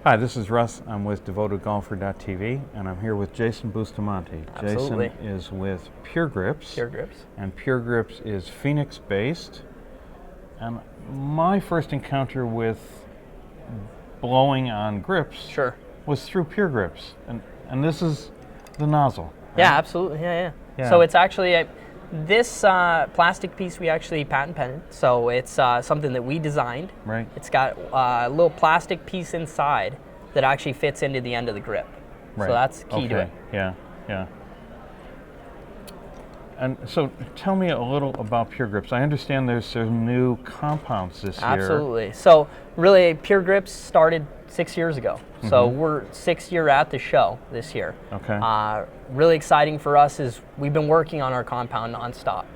Hi, this is Russ. I'm with DevotedGolfer.tv, and I'm here with Jason Bustamante. Absolutely. Jason is with Pure Grips. Pure Grips. And Pure Grips is Phoenix-based. And my first encounter with blowing on grips was through Pure Grips. And this is the nozzle. Right? Yeah, absolutely. Yeah. So it's actually this plastic piece we actually patent pended. So it's something that we designed. Right. It's got a little plastic piece inside that actually fits into the end of the grip. Right. So that's key to it. Yeah. And so tell me a little about Pure Grips. I understand there's some new compounds this year. Absolutely. So really, Pure Grips started 6 years ago. So we're 6th year at the show this year. Okay. Really exciting for us is we've been working on our compound nonstop,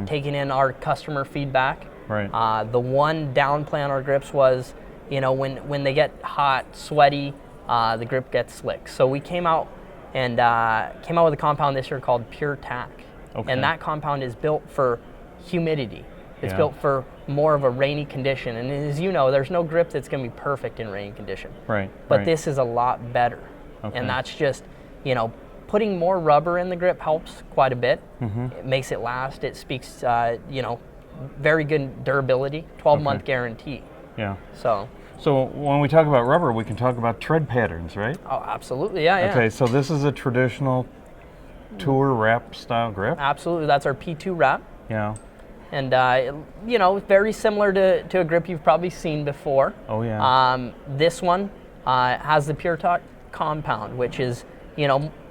taking in our customer feedback. Right. The one down play on our grips was, when they get hot, sweaty, the grip gets slick. So we came out with a compound this year called Pure Tack. Okay. And that compound is built for humidity. It's built for more of a rainy condition. And as you know, there's no grip that's going to be perfect in rainy condition. Right. But this is a lot better. Okay. And that's just, putting more rubber in the grip helps quite a bit. It makes it last. It speaks, very good durability, 12-month guarantee. Yeah. So when we talk about rubber, we can talk about tread patterns, right? Oh, absolutely. Yeah. Okay, so this is a traditional tour wrap style grip? Absolutely. That's our P2 wrap. Yeah. And, very similar to a grip you've probably seen before. Oh, yeah. This one has the Pure Tack compound, which is,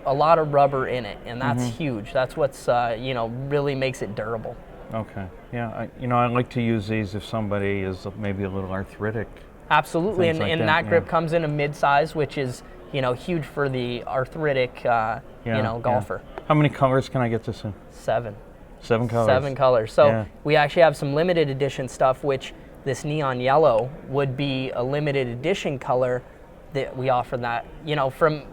a lot of rubber in it, and that's huge. That's what's, really makes it durable. Okay. Yeah. I like to use these if somebody is maybe a little arthritic. Absolutely. And that grip comes in a mid-size, which is, huge for the arthritic, golfer. Yeah. How many colors can I get this in? 7. 7 colors. 7 colors. So we actually have some limited edition stuff, which this neon yellow would be a limited edition color that we offer that, from,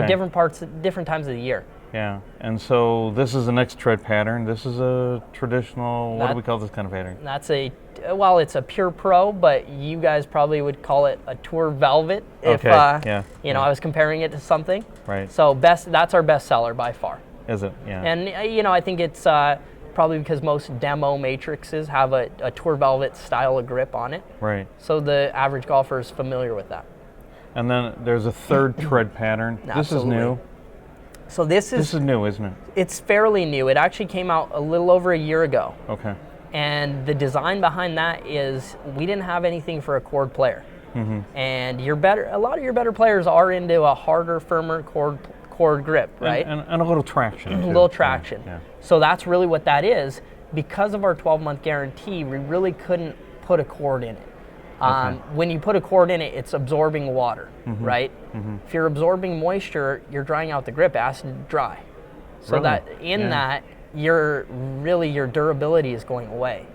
different parts, different times of the year. Yeah, and so this is the next tread pattern. This is a traditional, what do we call this kind of pattern? That's it's a Pure Pro, but you guys probably would call it a Tour Velvet if, I was comparing it to something. Right. So that's our best seller by far. Is it? Yeah. And, I think it's probably because most demo matrices have a Tour Velvet style of grip on it. Right. So the average golfer is familiar with that. And then there's a third tread pattern. This is new. So this is new, isn't it? It's fairly new. It actually came out a little over a year ago. Okay. And the design behind that is we didn't have anything for a cord player. And a lot of your better players are into a harder, firmer cord grip, right? And a little traction. A little traction. Yeah. So that's really what that is. Because of our 12-month guarantee, we really couldn't put a cord in it. When you put a cord in it, it's absorbing water, right? If you're absorbing moisture, you're drying out the grip. It has to dry. So that your durability is going away.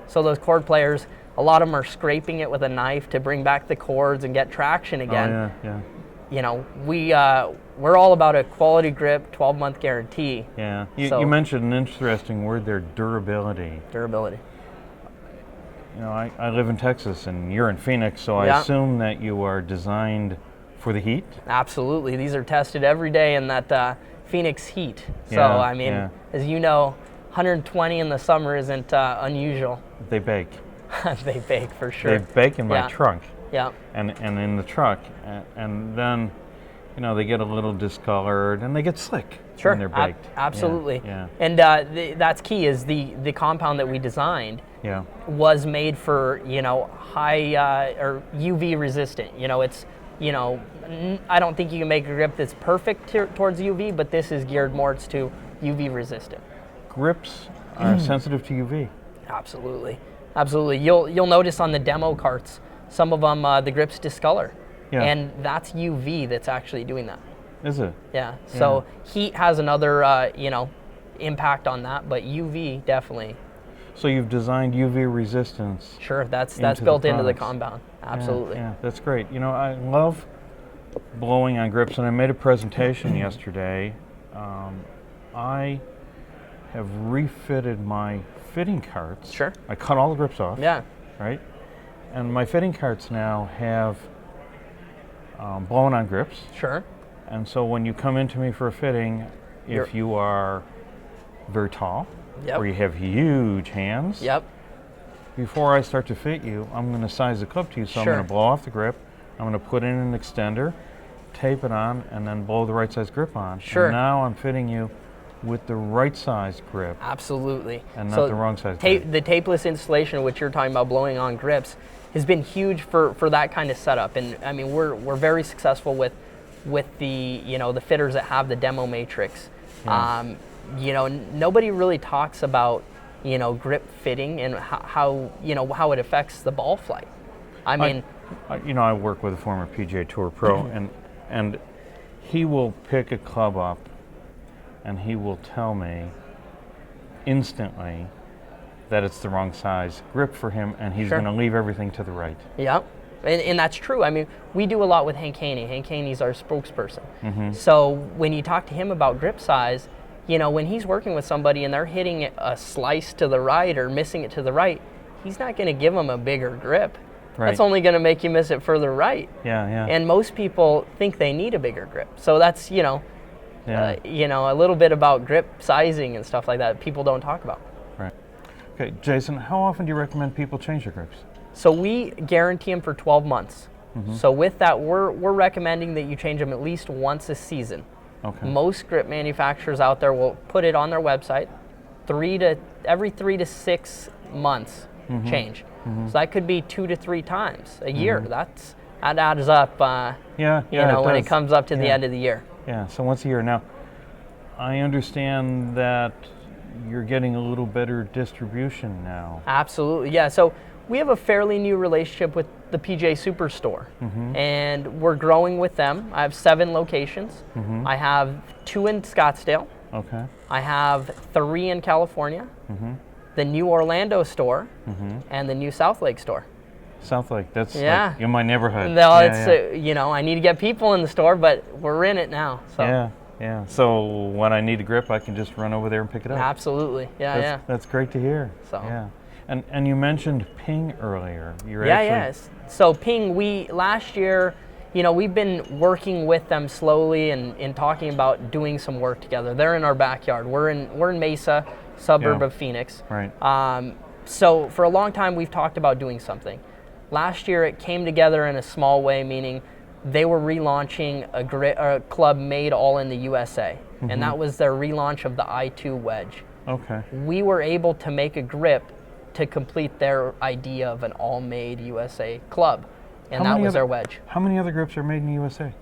So those cord players, a lot of them are scraping it with a knife to bring back the cords and get traction again. Oh, yeah. We're all about a quality grip, 12-month guarantee. Yeah. You mentioned an interesting word there, durability. Durability. I live in Texas and you're in Phoenix, so I assume that you are designed for the heat? Absolutely. These are tested every day in that Phoenix heat. So, as you know, 120 in the summer isn't unusual. They bake. They bake for sure. They bake in my trunk. Yeah. And in the truck. And then, they get a little discolored and they get slick when they're baked. Absolutely. Yeah. And that's key is the compound that we designed was made for, high or UV resistant. It's, I don't think you can make a grip that's perfect towards UV, but this is geared more to UV resistant. Grips are sensitive to UV. Absolutely. You'll notice on the demo carts, some of them, the grips discolor. Yeah. And that's UV that's actually doing that. Is it? Yeah. So heat has another, impact on that, but UV definitely. So you've designed UV resistance. Sure, that's built into the compound. Absolutely. Yeah, that's great. I love blowing on grips, and I made a presentation yesterday. I have refitted my fitting carts. Sure. I cut all the grips off. Yeah. Right? And my fitting carts now have blowing on grips. Sure. And so when you come into me for a fitting, if you are very tall, or you have huge hands, before I start to fit you, I'm going to size the club to you. So I'm going to blow off the grip, I'm going to put in an extender, tape it on, and then blow the right size grip on. Sure. And now I'm fitting you with the right size grip. Absolutely. And not the wrong size grip. The tapeless installation, which you're talking about blowing on grips, has been huge for that kind of setup. And I mean, we're very successful with the the fitters that have the demo matrix. Yeah. Nobody really talks about grip fitting and how it affects the ball flight. I mean, I work with a former PGA Tour pro, and he will pick a club up, and he will tell me instantly that it's the wrong size grip for him, and he's going to leave everything to the right. Yeah, and that's true. I mean, we do a lot with Hank Haney. Hank Haney's our spokesperson. So when you talk to him about grip size, when he's working with somebody and they're hitting a slice to the right or missing it to the right, he's not going to give them a bigger grip. Right. That's only going to make you miss it further right. Yeah. And most people think they need a bigger grip. So that's, a little bit about grip sizing and stuff like that people don't talk about. Right. Okay, Jason, how often do you recommend people change their grips? So we guarantee them for 12 months. So with that, we're recommending that you change them at least once a season. Okay. Most grip manufacturers out there will put it on their website, every 3 to 6 months change. So that could be 2 to 3 times a year. That adds up. When it comes up to the end of the year. Yeah. So once a year. Now, I understand that you're getting a little better distribution now. Absolutely. Yeah. So we have a fairly new relationship with the PGA Superstore, and we're growing with them. I have 7 locations. I have 2 in Scottsdale. Okay. I have 3 in California. The new Orlando store, and the new South Lake store. South Lake, that's like in my neighborhood. No, I need to get people in the store, but we're in it now. So. Yeah. So when I need a grip, I can just run over there and pick it up. Absolutely. That's great to hear. So. Yeah. And you mentioned Ping earlier. Yes. So Ping, last year, we've been working with them slowly and talking about doing some work together. They're in our backyard. We're in Mesa, suburb of Phoenix. Right. So for a long time, we've talked about doing something. Last year, it came together in a small way, meaning they were relaunching a club made all in the USA, and that was their relaunch of the I2 wedge. Okay. We were able to make a grip to complete their idea of an all-made USA club, and that was their wedge. How many other grips are made in the USA?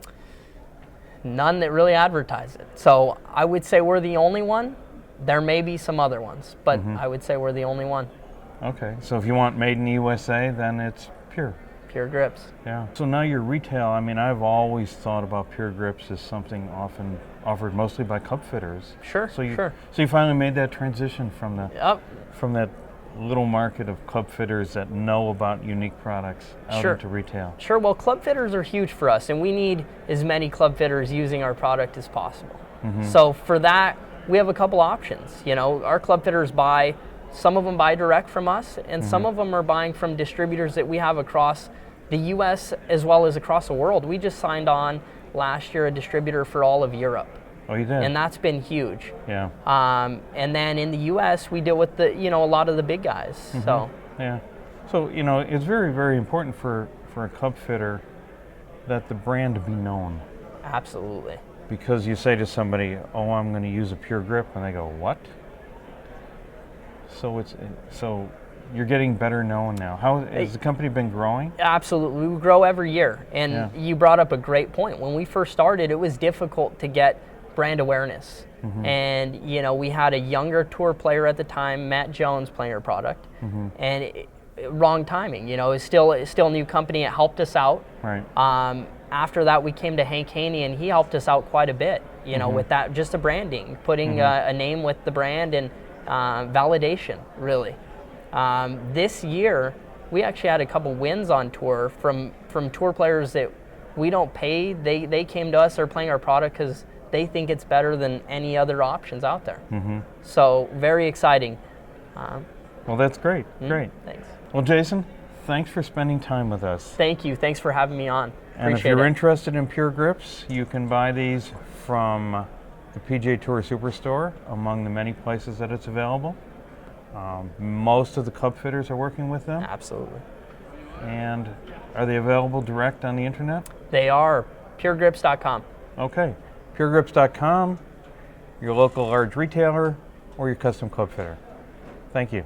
None that really advertise it. So I would say we're the only one. There may be some other ones, but I would say we're the only one. Okay, so if you want made in the USA, then it's Pure. Pure grips. Yeah. So now your retail, I mean, I've always thought about Pure grips as something often offered mostly by club fitters. Sure. So you finally made that transition from that little market of club fitters that know about unique products out into retail. Sure. Well, club fitters are huge for us, and we need as many club fitters using our product as possible. So for that, we have a couple options. Our club fitters some of them buy direct from us, and some of them are buying from distributors that we have across the U.S. as well as across the world. We just signed on last year a distributor for all of Europe. Oh, you did? And that's been huge. Yeah. And then in the U.S., we deal with a lot of the big guys. So. Yeah. So, it's very, very important for a club fitter that the brand be known. Absolutely. Because you say to somebody, "Oh, I'm going to use a Pure grip," and they go, "What?" So you're getting better known now. How has the company been growing? Absolutely, we grow every year. And you brought up a great point. When we first started, it was difficult to get brand awareness. And we had a younger tour player at the time, Matt Jones, playing our product, and wrong timing. It's still a new company. It helped us out. Right. After that, we came to Hank Haney, and he helped us out quite a bit. With that, just the branding, putting a name with the brand and validation, really. This year, we actually had a couple wins on tour from tour players that we don't pay. They came to us, they're playing our product because they think it's better than any other options out there. So very exciting. Well, that's great. Great. Thanks. Well, Jason, thanks for spending time with us. Thank you. Thanks for having me on. And if you're interested in Pure Grips, you can buy these from the PGA Tour Superstore, among the many places that it's available. Most of the club fitters are working with them. Absolutely. And are they available direct on the internet? They are. PureGrips.com. Okay. PureGrips.com, your local large retailer, or your custom club fitter. Thank you.